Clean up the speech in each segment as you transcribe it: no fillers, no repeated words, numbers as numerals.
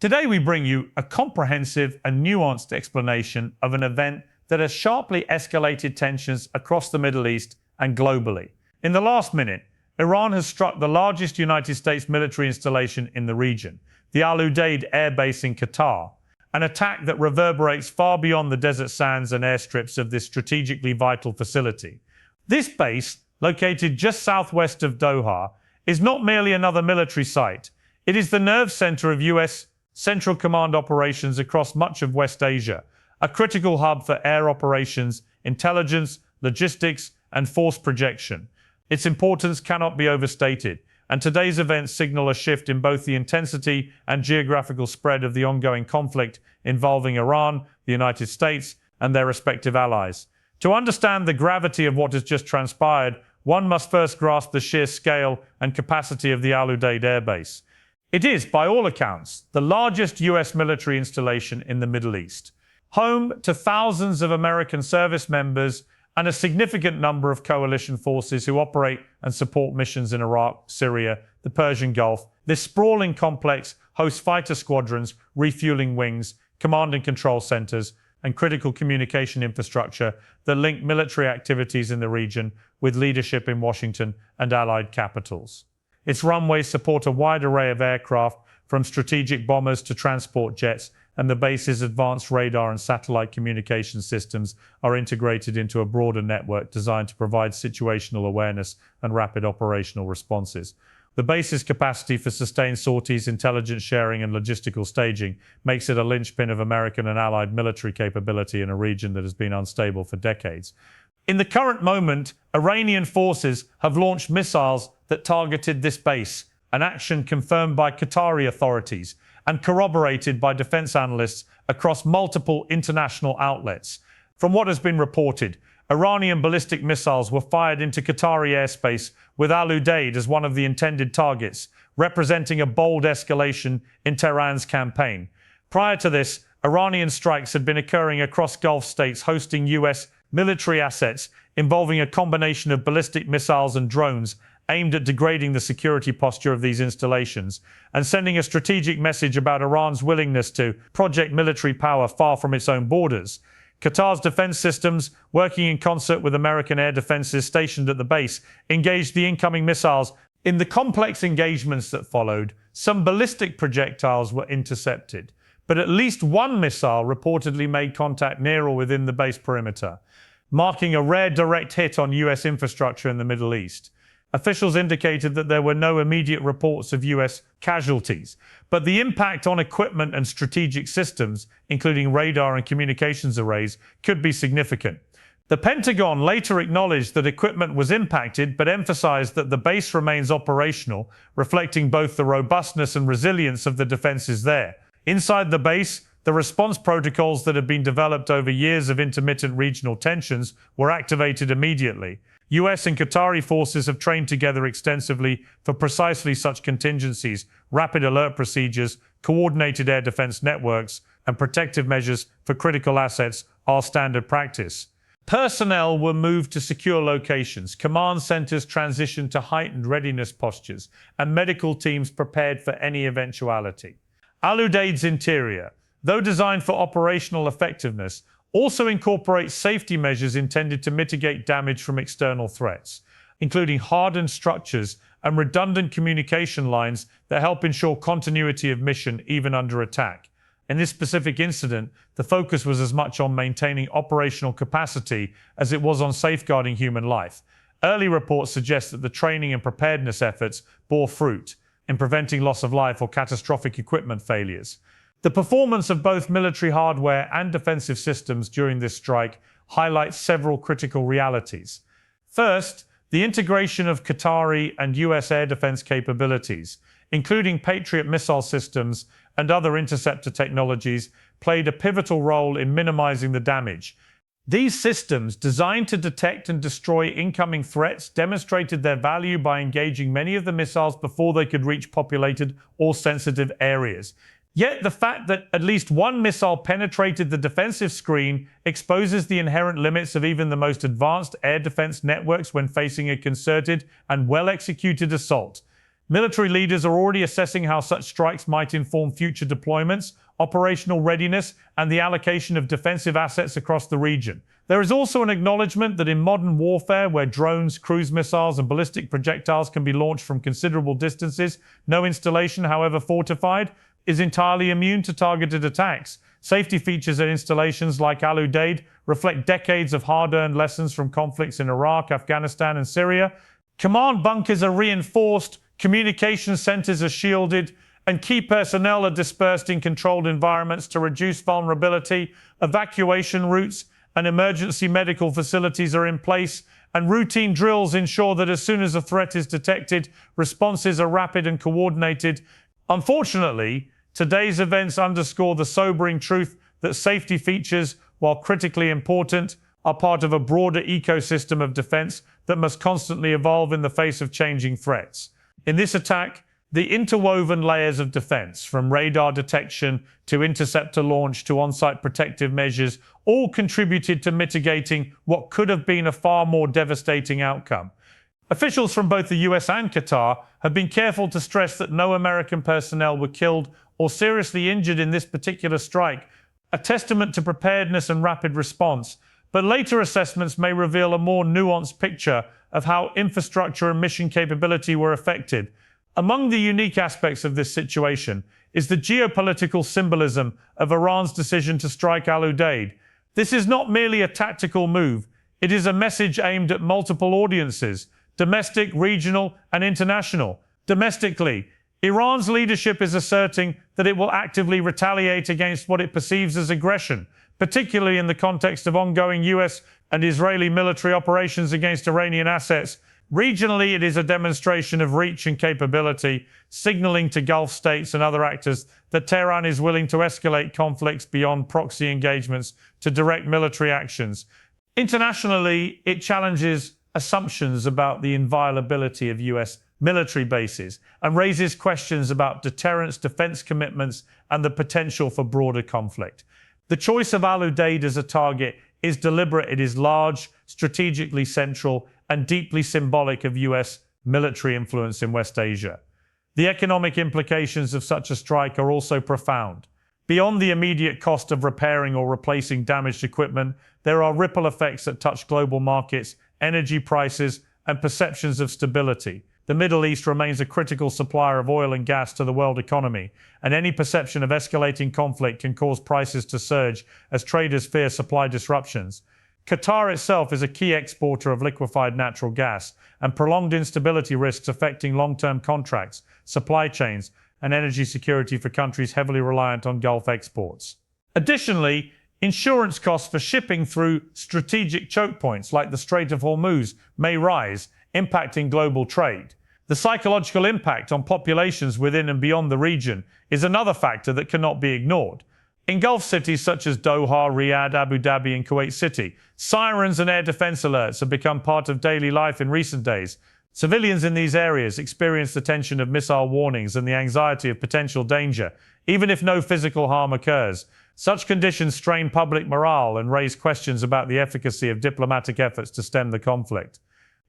Today we bring you a comprehensive and nuanced explanation of an event that has sharply escalated tensions across the Middle East and globally. In the last minute, Iran has struck the largest United States military installation in the region, the Udeid Air Base in Qatar, an attack that reverberates far beyond the desert sands and airstrips of this strategically vital facility. This base, located just southwest of Doha, is not merely another military site. It is the nerve center of U.S. Central Command operations across much of West Asia, a critical hub for air operations, intelligence, logistics, and force projection. Its importance cannot be overstated, and today's events signal a shift in both the intensity and geographical spread of the ongoing conflict involving Iran, the United States, and their respective allies. To understand the gravity of what has just transpired, one must first grasp the sheer scale and capacity of the Udeid Air Base. It is, by all accounts, the largest U.S. military installation in the Middle East, home to thousands of American service members and a significant number of coalition forces who operate and support missions in Iraq, Syria, the Persian Gulf. This sprawling complex hosts fighter squadrons, refueling wings, command and control centers, and critical communication infrastructure that link military activities in the region with leadership in Washington and allied capitals. Its runways support a wide array of aircraft, from strategic bombers to transport jets, and the base's advanced radar and satellite communication systems are integrated into a broader network designed to provide situational awareness and rapid operational responses. The base's capacity for sustained sorties, intelligence sharing, and logistical staging makes it a linchpin of American and allied military capability in a region that has been unstable for decades. In the current moment, Iranian forces have launched missiles that targeted this base, an action confirmed by Qatari authorities and corroborated by defense analysts across multiple international outlets. From what has been reported, Iranian ballistic missiles were fired into Qatari airspace with Udeid as one of the intended targets, representing a bold escalation in Tehran's campaign. Prior to this, Iranian strikes had been occurring across Gulf states hosting U.S. military assets involving a combination of ballistic missiles and drones aimed at degrading the security posture of these installations and sending a strategic message about Iran's willingness to project military power far from its own borders. Qatar's defense systems, working in concert with American air defenses stationed at the base, engaged the incoming missiles. In the complex engagements that followed, some ballistic projectiles were intercepted, but at least one missile reportedly made contact near or within the base perimeter, marking a rare direct hit on U.S. infrastructure in the Middle East. Officials indicated that there were no immediate reports of U.S. casualties, but the impact on equipment and strategic systems, including radar and communications arrays, could be significant. The Pentagon later acknowledged that equipment was impacted, but emphasized that the base remains operational, reflecting both the robustness and resilience of the defenses there. Inside the base, the response protocols that had been developed over years of intermittent regional tensions were activated immediately. U.S. and Qatari forces have trained together extensively for precisely such contingencies. Rapid alert procedures, coordinated air defense networks, and protective measures for critical assets are standard practice. Personnel were moved to secure locations, command centers transitioned to heightened readiness postures, and medical teams prepared for any eventuality. Udeid's interior, though designed for operational effectiveness, also incorporates safety measures intended to mitigate damage from external threats, including hardened structures and redundant communication lines that help ensure continuity of mission even under attack. In this specific incident, the focus was as much on maintaining operational capacity as it was on safeguarding human life. Early reports suggest that the training and preparedness efforts bore fruit in preventing loss of life or catastrophic equipment failures. The performance of both military hardware and defensive systems during this strike highlights several critical realities. First, the integration of Qatari and U.S. air defense capabilities, including Patriot missile systems and other interceptor technologies, played a pivotal role in minimizing the damage. These systems, designed to detect and destroy incoming threats, demonstrated their value by engaging many of the missiles before they could reach populated or sensitive areas. Yet the fact that at least one missile penetrated the defensive screen exposes the inherent limits of even the most advanced air defense networks when facing a concerted and well-executed assault. Military leaders are already assessing how such strikes might inform future deployments, operational readiness, and the allocation of defensive assets across the region. There is also an acknowledgement that in modern warfare, where drones, cruise missiles, and ballistic projectiles can be launched from considerable distances, no installation, however fortified, is entirely immune to targeted attacks. Safety features at installations like Al Udeid reflect decades of hard-earned lessons from conflicts in Iraq, Afghanistan, and Syria. Command bunkers are reinforced, communication centers are shielded, and key personnel are dispersed in controlled environments to reduce vulnerability. Evacuation routes and emergency medical facilities are in place, and routine drills ensure that as soon as a threat is detected, responses are rapid and coordinated. Unfortunately, today's events underscore the sobering truth that safety features, while critically important, are part of a broader ecosystem of defense that must constantly evolve in the face of changing threats. In this attack, the interwoven layers of defense, from radar detection to interceptor launch to on-site protective measures, all contributed to mitigating what could have been a far more devastating outcome. Officials from both the US and Qatar have been careful to stress that no American personnel were killed or seriously injured in this particular strike, a testament to preparedness and rapid response. But later assessments may reveal a more nuanced picture of how infrastructure and mission capability were affected. Among the unique aspects of this situation is the geopolitical symbolism of Iran's decision to strike Al Udeid. This is not merely a tactical move, it is a message aimed at multiple audiences: domestic, regional, and international. Domestically, Iran's leadership is asserting that it will actively retaliate against what it perceives as aggression, particularly in the context of ongoing US and Israeli military operations against Iranian assets. Regionally, it is a demonstration of reach and capability, signaling to Gulf states and other actors that Tehran is willing to escalate conflicts beyond proxy engagements to direct military actions. Internationally, it challenges assumptions about the inviolability of US military bases and raises questions about deterrence, defense commitments, and the potential for broader conflict. The choice of Al Udeid as a target is deliberate. It is large, strategically central, and deeply symbolic of US military influence in West Asia. The economic implications of such a strike are also profound. Beyond the immediate cost of repairing or replacing damaged equipment, there are ripple effects that touch global markets, energy prices, and perceptions of stability. The Middle East remains a critical supplier of oil and gas to the world economy, and any perception of escalating conflict can cause prices to surge as traders fear supply disruptions. Qatar itself is a key exporter of liquefied natural gas, and prolonged instability risks affecting long-term contracts, supply chains, and energy security for countries heavily reliant on Gulf exports. Additionally, insurance costs for shipping through strategic choke points like the Strait of Hormuz may rise, impacting global trade. The psychological impact on populations within and beyond the region is another factor that cannot be ignored. In Gulf cities such as Doha, Riyadh, Abu Dhabi, and Kuwait City, sirens and air defense alerts have become part of daily life in recent days. Civilians in these areas experience the tension of missile warnings and the anxiety of potential danger, even if no physical harm occurs. Such conditions strain public morale and raise questions about the efficacy of diplomatic efforts to stem the conflict.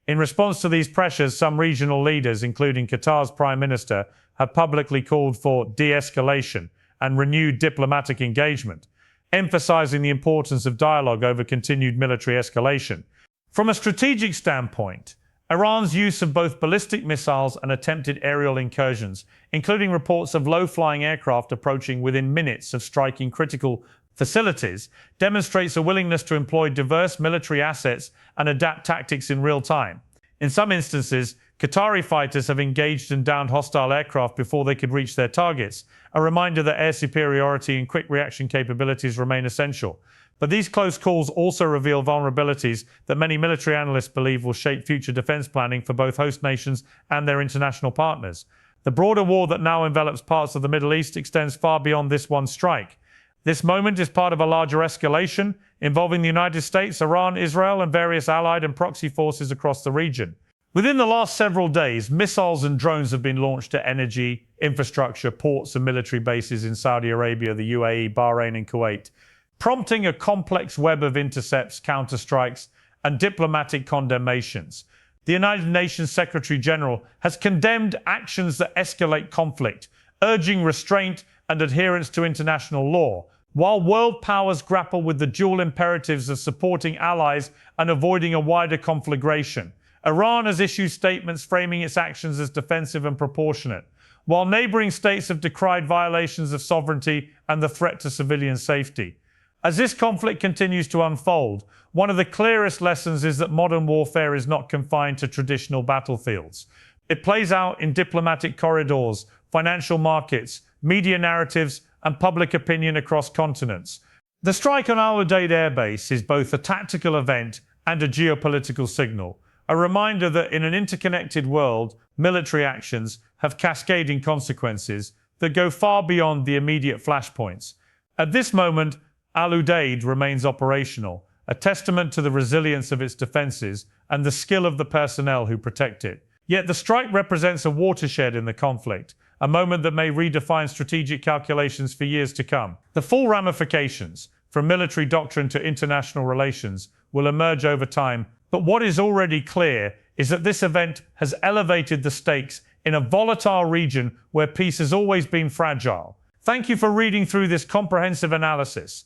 In response to these pressures, some regional leaders, including Qatar's Prime Minister, have publicly called for de-escalation and renewed diplomatic engagement, emphasizing the importance of dialogue over continued military escalation. From a strategic standpoint, Iran's use of both ballistic missiles and attempted aerial incursions, including reports of low-flying aircraft approaching within minutes of striking critical facilities, demonstrates a willingness to employ diverse military assets and adapt tactics in real time. In some instances, Qatari fighters have engaged and downed hostile aircraft before they could reach their targets, a reminder that air superiority and quick reaction capabilities remain essential. But these close calls also reveal vulnerabilities that many military analysts believe will shape future defense planning for both host nations and their international partners. The broader war that now envelops parts of the Middle East extends far beyond this one strike. This moment is part of a larger escalation involving the United States, Iran, Israel, and various allied and proxy forces across the region. Within the last several days, missiles and drones have been launched at energy, infrastructure, ports, and military bases in Saudi Arabia, the UAE, Bahrain, and Kuwait, prompting a complex web of intercepts, counterstrikes, and diplomatic condemnations. The United Nations Secretary General has condemned actions that escalate conflict, urging restraint and adherence to international law, while world powers grapple with the dual imperatives of supporting allies and avoiding a wider conflagration. Iran has issued statements framing its actions as defensive and proportionate, while neighboring states have decried violations of sovereignty and the threat to civilian safety. As this conflict continues to unfold, one of the clearest lessons is that modern warfare is not confined to traditional battlefields. It plays out in diplomatic corridors, financial markets, media narratives, and public opinion across continents. The strike on Udeid Air Base is both a tactical event and a geopolitical signal, a reminder that in an interconnected world, military actions have cascading consequences that go far beyond the immediate flashpoints. At this moment, Udeid remains operational, a testament to the resilience of its defenses and the skill of the personnel who protect it. Yet the strike represents a watershed in the conflict, a moment that may redefine strategic calculations for years to come. The full ramifications, from military doctrine to international relations, will emerge over time, but what is already clear is that this event has elevated the stakes in a volatile region where peace has always been fragile. Thank you for reading through this comprehensive analysis.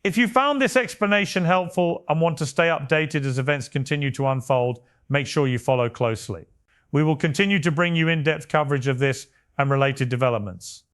If you found this explanation helpful and want to stay updated as events continue to unfold, make sure you follow closely. We will continue to bring you in-depth coverage of this and related developments.